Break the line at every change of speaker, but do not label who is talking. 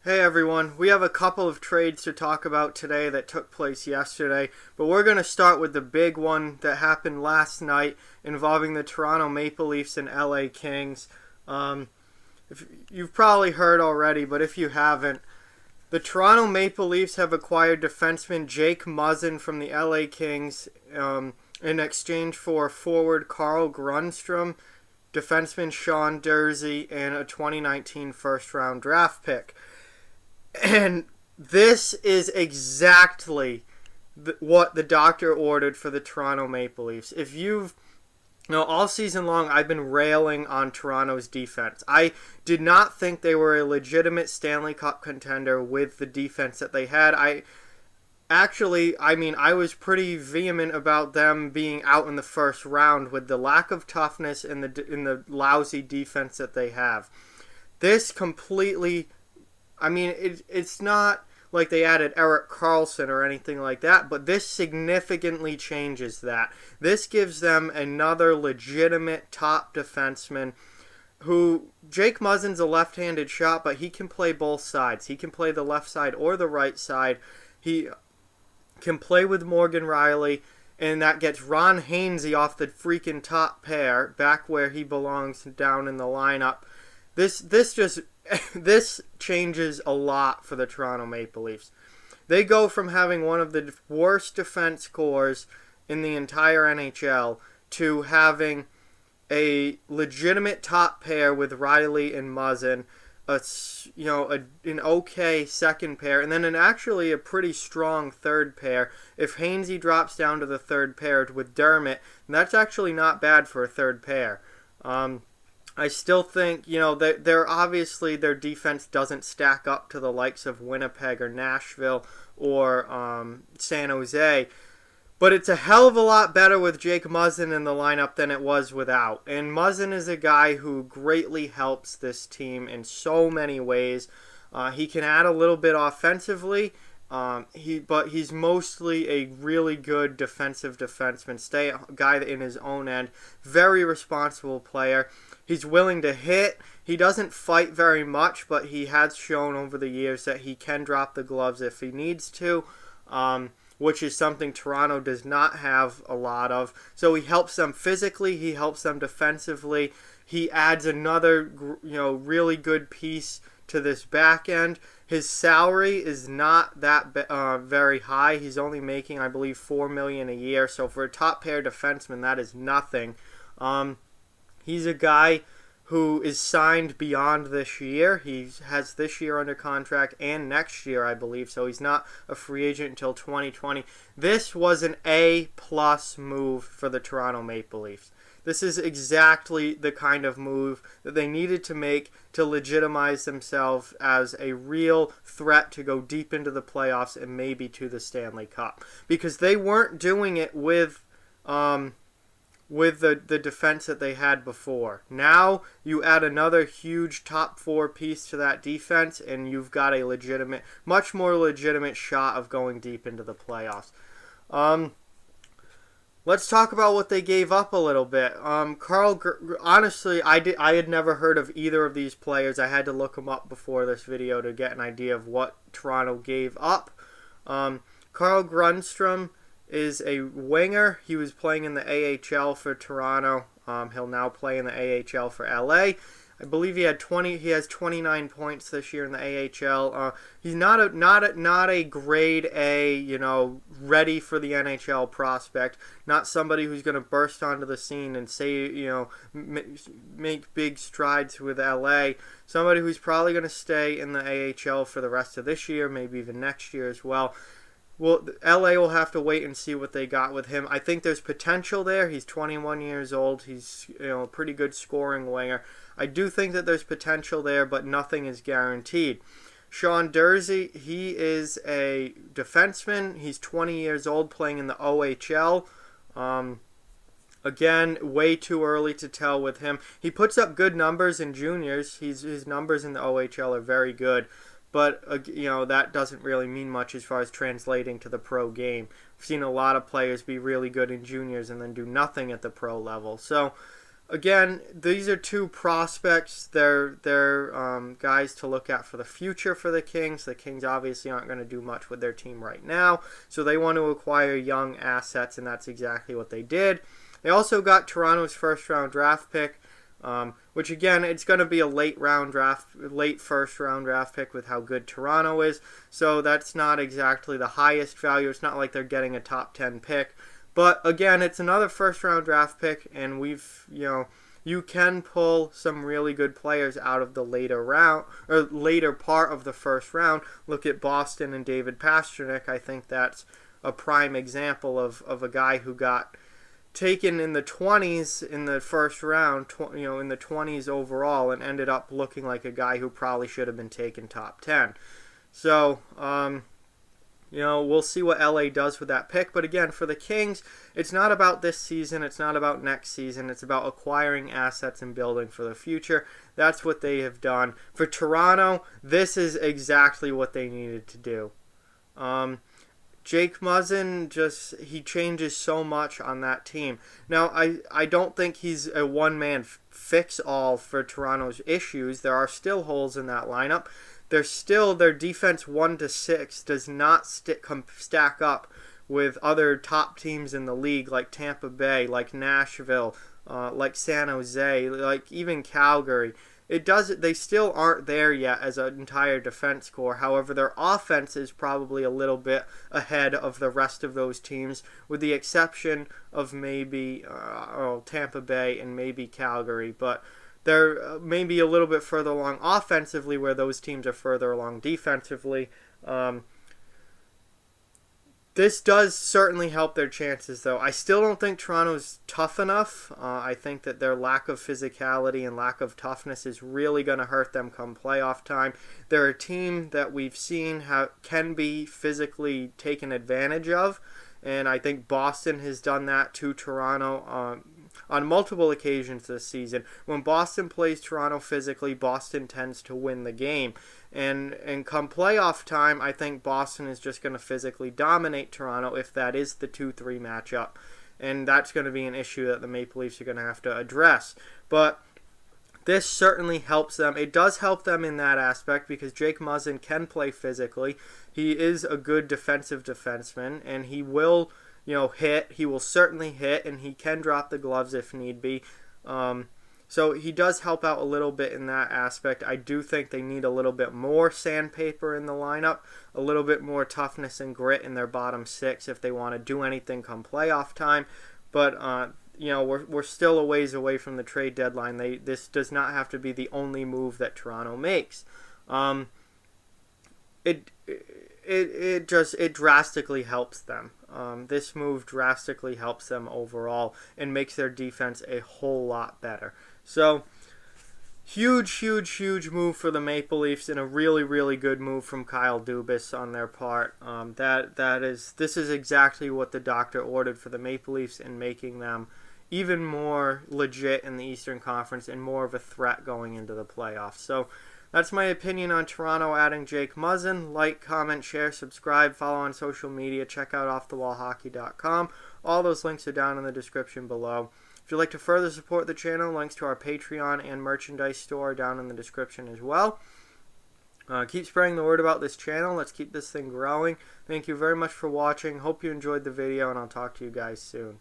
Hey everyone, we have a couple of trades to talk about today that took place yesterday, but we're going to start with the big one that happened last night involving the Toronto Maple Leafs and LA Kings. If you've probably heard already, but if you haven't, the Toronto Maple Leafs have acquired defenseman Jake Muzzin from the LA Kings in exchange for forward Carl Grundstrom, defenseman Sean Durzi, and a 2019 first-round draft pick. And this is exactly what the doctor ordered for the Toronto Maple Leafs. If you've, all season long, I've been railing on Toronto's defense. I did not think they were a legitimate Stanley Cup contender with the defense that they had. I was pretty vehement about them being out in the first round with the lack of toughness and the lousy defense that they have. This completely, it's not like they added Erik Karlsson or anything like that, but this significantly changes that. This gives them another legitimate top defenseman who, Jake Muzzin's a left-handed shot, but he can play both sides. He can play the left side or the right side. He can play with Morgan Rielly, and that gets Ron Hainsey off the freaking top pair, back where he belongs down in the lineup. This changes a lot for the Toronto Maple Leafs. They go from having one of the worst defense cores in the entire NHL to having a legitimate top pair with Rielly and Muzzin, an okay second pair, and then actually a pretty strong third pair. If Hainsey drops down to the third pair with Dermott, that's actually not bad for a third pair. I still think, they're obviously their defense doesn't stack up to the likes of Winnipeg or Nashville or San Jose, but it's a hell of a lot better with Jake Muzzin in the lineup than it was without. And Muzzin is a guy who greatly helps this team in so many ways. He can add a little bit offensively, but he's mostly a really good defensive defenseman, guy in his own end, very responsible player. He's willing to hit. He doesn't fight very much, but he has shown over the years that he can drop the gloves if he needs to, which is something Toronto does not have a lot of. So he helps them physically. He helps them defensively. He adds another, really good piece to this back end. His salary is not that very high. He's only making, I believe, $4 million a year. So for a top pair defenseman, that is nothing. He's a guy who is signed beyond this year. He has this year under contract and next year, I believe, so he's not a free agent until 2020. This was an A-plus move for the Toronto Maple Leafs. This is exactly the kind of move that they needed to make to legitimize themselves as a real threat to go deep into the playoffs and maybe to the Stanley Cup. Because they weren't doing it with the defense that they had before. Now you add another huge top four piece to that defense, and you've got a much more legitimate shot of going deep into the playoffs. Let's talk about what they gave up a little bit. Honestly, I had never heard of either of these players. I had to look them up before this video to get an idea of what Toronto gave up. Carl Grundstrom is a winger. He was playing in the AHL for Toronto. He'll now play in the AHL for LA. I believe he has 29 points this year in the AHL. He's not a grade A, ready for the NHL prospect. Not somebody who's going to burst onto the scene and make big strides with LA. Somebody who's probably going to stay in the AHL for the rest of this year, maybe even next year as well. Well, LA will have to wait and see what they got with him. I think there's potential there. He's 21 years old. He's a pretty good scoring winger. I do think that there's potential there, but nothing is guaranteed. Sean Durzi, he is a defenseman. He's 20 years old, playing in the OHL. Again, way too early to tell with him. He puts up good numbers in juniors. His numbers in the OHL are very good. But, that doesn't really mean much as far as translating to the pro game. I've seen a lot of players be really good in juniors and then do nothing at the pro level. So, again, these are two prospects. They're guys to look at for the future for the Kings. The Kings obviously aren't going to do much with their team right now, so they want to acquire young assets, and that's exactly what they did. They also got Toronto's first-round draft pick, which again, it's going to be a late first-round draft pick with how good Toronto is. So that's not exactly the highest value. It's not like they're getting a top 10 pick. But again, it's another first-round draft pick, and you can pull some really good players out of the later round or later part of the first round. Look at Boston and David Pastrnak. I think that's a prime example of a guy who got taken in the 20s in the first round, in the 20s overall, and ended up looking like a guy who probably should have been taken top 10. So, we'll see what LA does with that pick. But again, for the Kings, it's not about this season. It's not about next season. It's about acquiring assets and building for the future. That's what they have done. For Toronto, this is exactly what they needed to do. Jake Muzzin, he changes so much on that team. Now, I don't think he's a one-man fix-all for Toronto's issues. There are still holes in that lineup. Their defense 1 to 6 does not stack up with other top teams in the league like Tampa Bay, like Nashville, like San Jose, like even Calgary. They still aren't there yet as an entire defense core. However, their offense is probably a little bit ahead of the rest of those teams, with the exception of maybe Tampa Bay and maybe Calgary. But they're maybe a little bit further along offensively, where those teams are further along defensively. This does certainly help their chances, though. I still don't think Toronto's tough enough. I think that their lack of physicality and lack of toughness is really going to hurt them come playoff time. They're a team that we've seen can be physically taken advantage of, and I think Boston has done that to Toronto on multiple occasions this season. When Boston plays Toronto physically, Boston tends to win the game. And come playoff time, I think Boston is just going to physically dominate Toronto if that is the 2-3 matchup. And that's going to be an issue that the Maple Leafs are going to have to address. But this certainly helps them. It does help them in that aspect because Jake Muzzin can play physically. He is a good defensive defenseman, and he will hit. He will certainly hit, and he can drop the gloves if need be. So he does help out a little bit in that aspect. I do think they need a little bit more sandpaper in the lineup, a little bit more toughness and grit in their bottom six if they want to do anything come playoff time. But we're still a ways away from the trade deadline. This does not have to be the only move that Toronto makes. It drastically helps them. This move drastically helps them overall and makes their defense a whole lot better. So, huge move for the Maple Leafs, and a really, really good move from Kyle Dubas on their part. This is exactly what the doctor ordered for the Maple Leafs, and making them even more legit in the Eastern Conference and more of a threat going into the playoffs. So, that's my opinion on Toronto adding Jake Muzzin. Like, comment, share, subscribe, follow on social media. Check out offthewallhockey.com. All those links are down in the description below. If you'd like to further support the channel, links to our Patreon and merchandise store are down in the description as well. Keep spreading the word about this channel. Let's keep this thing growing. Thank you very much for watching. Hope you enjoyed the video, and I'll talk to you guys soon.